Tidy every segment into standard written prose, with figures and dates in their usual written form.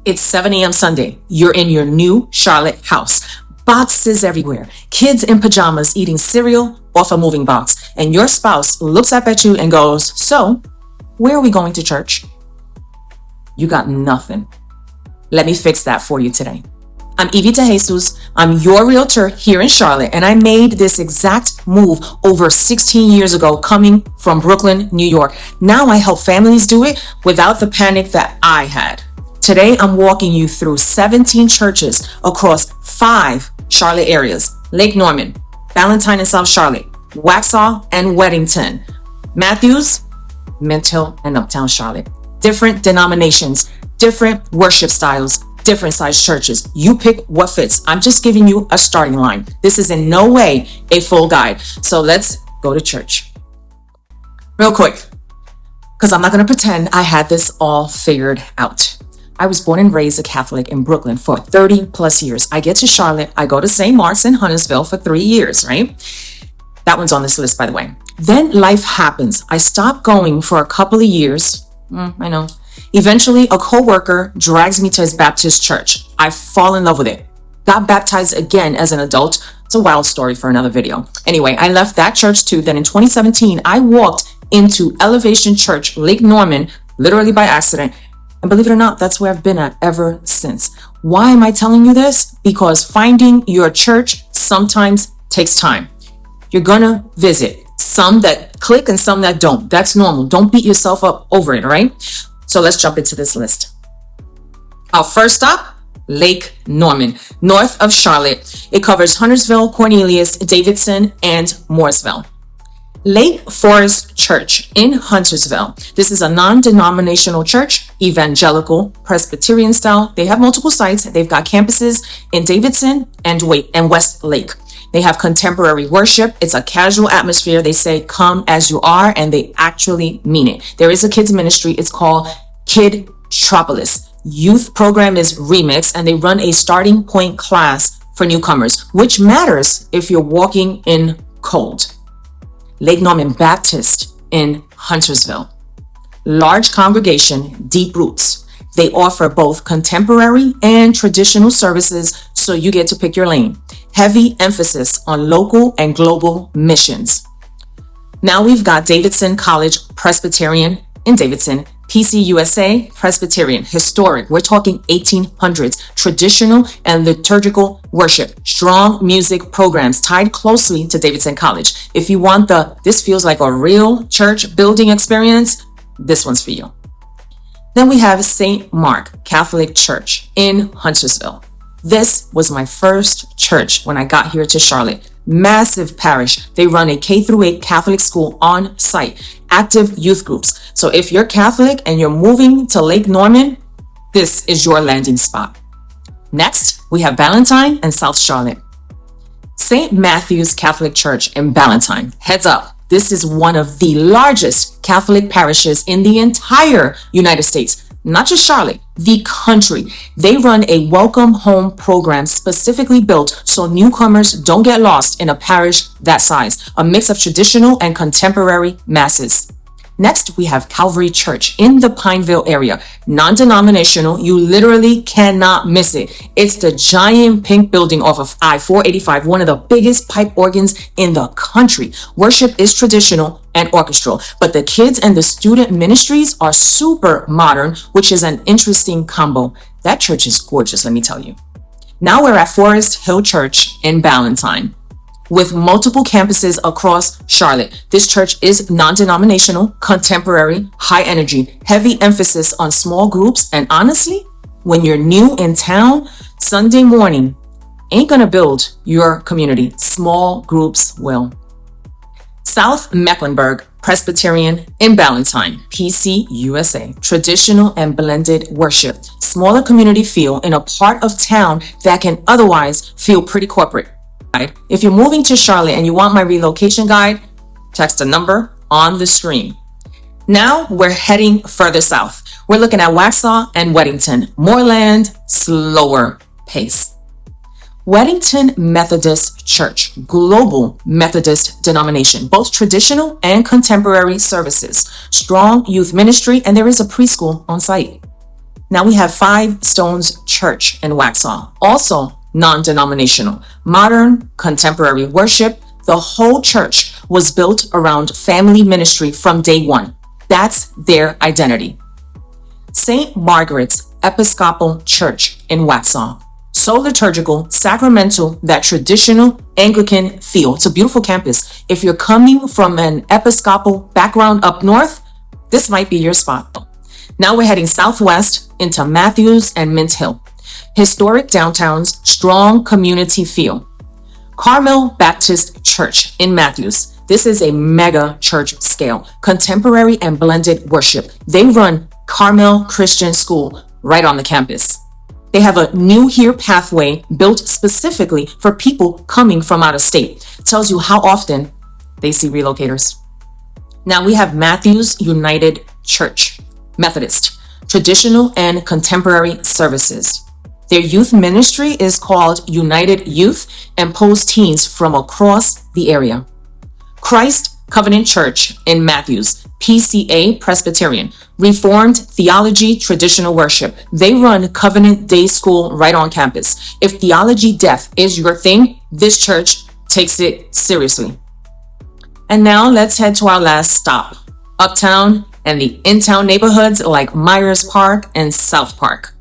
It's 7 a.m. Sunday. You're in your new Charlotte house. Boxes everywhere. Kids in pajamas eating cereal off a moving box. And your spouse looks up at you and goes, "So, where are we going to church?" You got nothing. Let me fix that for you today. I'm Evie DeJesus. I'm your realtor here in Charlotte, and I made this exact move over 16 years ago coming from Brooklyn, New York. Now I help families do it without the panic that I had. Today, I'm walking you through 17 churches across 5 Charlotte areas: Lake Norman, Ballantyne South Charlotte, Waxhaw and Weddington, Matthews, Mint Hill, and Uptown Charlotte. Different denominations, different worship styles, different size churches. You pick what fits. I'm just giving you a starting line. This is in no way a full guide. So let's go to church. Real quick, because I'm not going to pretend I had this all figured out. I was born and raised a Catholic in Brooklyn for 30 plus years. I get to Charlotte. I go to St. Mark's in Huntersville for 3 years, right? That one's on this list, by the way. Then life happens. I stopped going for a couple of years. I know. Eventually, a coworker drags me to his Baptist church. I fall in love with it. Got baptized again as an adult. It's a wild story for another video. Anyway, I left that church too. Then in 2017, I walked into Elevation Church, Lake Norman, literally by accident. And believe it or not, that's where I've been at ever since. Why am I telling you this? Because finding your church sometimes takes time. You're gonna visit some that click and some that don't. That's normal. Don't beat yourself up over it, all right? So let's jump into this list. Our first stop, Lake Norman, north of Charlotte. It covers Huntersville, Cornelius, Davidson, and Mooresville. Lake Forest Church in Huntersville. This is a non-denominational church, evangelical, Presbyterian style. They have multiple sites. They've got campuses in Davidson and Westlake. They have contemporary worship. It's a casual atmosphere. They say, "Come as you are," and they actually mean it. There is a kids ministry. It's called Kidtropolis. Youth program is Remix, and they run a starting point class for newcomers, which matters if you're walking in cold. Lake Norman Baptist in Huntersville. Large congregation, deep roots. They offer both contemporary and traditional services, so you get to pick your lane. Heavy emphasis on local and global missions. Now we've got Davidson College Presbyterian in Davidson, PCUSA Presbyterian, historic. We're talking 1800s, traditional and liturgical worship, strong music programs tied closely to Davidson College. If you want this feels like a real church building experience, this one's for you. Then we have St. Mark Catholic Church in Huntersville. This was my first church when I got here to Charlotte. Massive parish. They run a K-8 Catholic school on site. Active youth groups. So if you're Catholic and you're moving to Lake Norman, this is your landing spot. Next, we have Ballantyne and South Charlotte. St. Matthew's Catholic Church in Ballantyne. Heads up. This is one of the largest Catholic parishes in the entire United States. Not just Charlotte, the country. They run a welcome home program specifically built so newcomers don't get lost in a parish that size. A mix of traditional and contemporary masses. Next, we have Calvary Church in the Pineville area. Non-denominational, you literally cannot miss it. It's the giant pink building off of I-485, one of the biggest pipe organs in the country. Worship is traditional and orchestral, but the kids and the student ministries are super modern, which is an interesting combo. That church is gorgeous, let me tell you. Now we're at Forest Hill Church in Ballantyne. With multiple campuses across Charlotte. This church is non-denominational, contemporary, high energy, heavy emphasis on small groups. And honestly, when you're new in town, Sunday morning ain't gonna build your community. Small groups will. South Mecklenburg Presbyterian in Ballantyne, PCUSA, traditional and blended worship. Smaller community feel in a part of town that can otherwise feel pretty corporate. If you're moving to Charlotte and you want my relocation guide, text a number on the screen. Now we're heading further south. We're looking at Waxhaw and Weddington. More land, slower pace. Weddington Methodist Church, global Methodist denomination, both traditional and contemporary services, strong youth ministry, and there is a preschool on site. Now we have Five Stones Church in Waxhaw, also non-denominational, modern, contemporary worship. The whole church was built around family ministry from day one. That's their identity. St. Margaret's Episcopal Church in Waxhaw. So liturgical, sacramental, that traditional Anglican feel. It's a beautiful campus. If you're coming from an Episcopal background up north, this might be your spot. Now we're heading southwest into Matthews and Mint Hill. Historic downtowns, strong community feel. Carmel Baptist Church in Matthews. This is a mega church scale, contemporary and blended worship. They run Carmel Christian School right on the campus. They have a New Here pathway built specifically for people coming from out of state. Tells you how often they see relocators. Now we have Matthews United Church, Methodist, traditional and contemporary services. Their youth ministry is called United Youth and pulls teens from across the area. Christ Covenant Church in Matthews, PCA Presbyterian, Reformed Theology Traditional Worship. They run Covenant Day School right on campus. If theology death is your thing, this church takes it seriously. And now let's head to our last stop, Uptown and the in-town neighborhoods like Myers Park and South Park.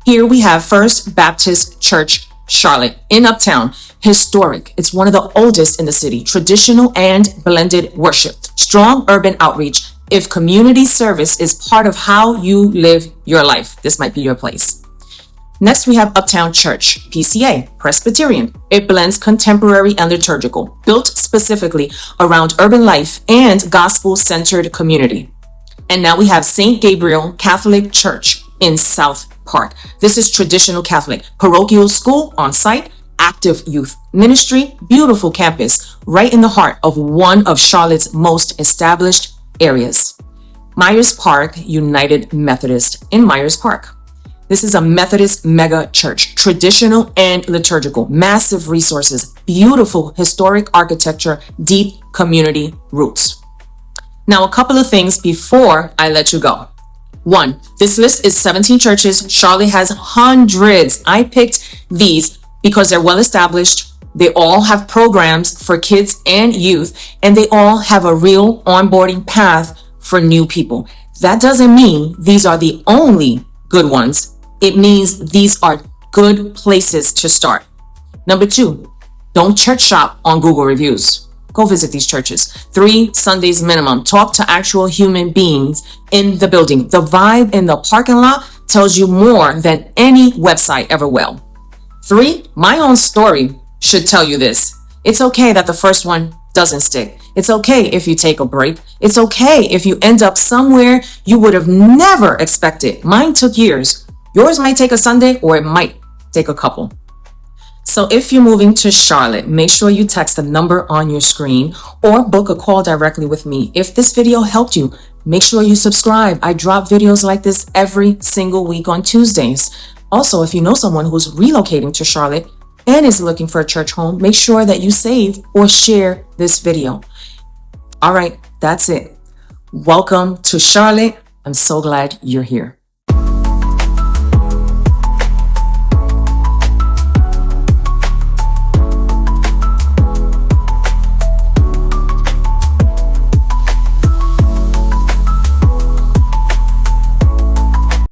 Here we have First Baptist Church, Charlotte in Uptown. Historic. It's one of the oldest in the city. Traditional and blended worship. Strong urban outreach. If community service is part of how you live your life, this might be your place. Next, we have Uptown Church, PCA, Presbyterian. It blends contemporary and liturgical, built specifically around urban life and gospel-centered community. And now we have St. Gabriel Catholic Church in South Park. This is traditional Catholic, parochial school on site, active youth ministry, beautiful campus, right in the heart of one of Charlotte's most established areas. Myers Park United Methodist in Myers Park. This is a Methodist mega church, traditional and liturgical, massive resources, beautiful historic architecture, deep community roots. Now, a couple of things before I let you go. 1, this list is 17 churches. Charlotte has hundreds. I picked these because they're well established. They all have programs for kids and youth, and they all have a real onboarding path for new people. That doesn't mean these are the only good ones. It means these are good places to start. Number 2, don't church shop on Google reviews. Go visit these churches. 3 Sundays minimum. Talk to actual human beings in the building. The vibe in the parking lot tells you more than any website ever will. 3, my own story should tell you this. It's okay that the first one doesn't stick. It's okay if you take a break. It's okay if you end up somewhere you would have never expected. Mine took years. Yours might take a Sunday, or it might take a couple. So if you're moving to Charlotte, make sure you text the number on your screen or book a call directly with me. If this video helped you, make sure you subscribe. I drop videos like this every single week on Tuesdays. Also, if you know someone who's relocating to Charlotte and is looking for a church home, make sure that you save or share this video. All right, that's it. Welcome to Charlotte. I'm so glad you're here.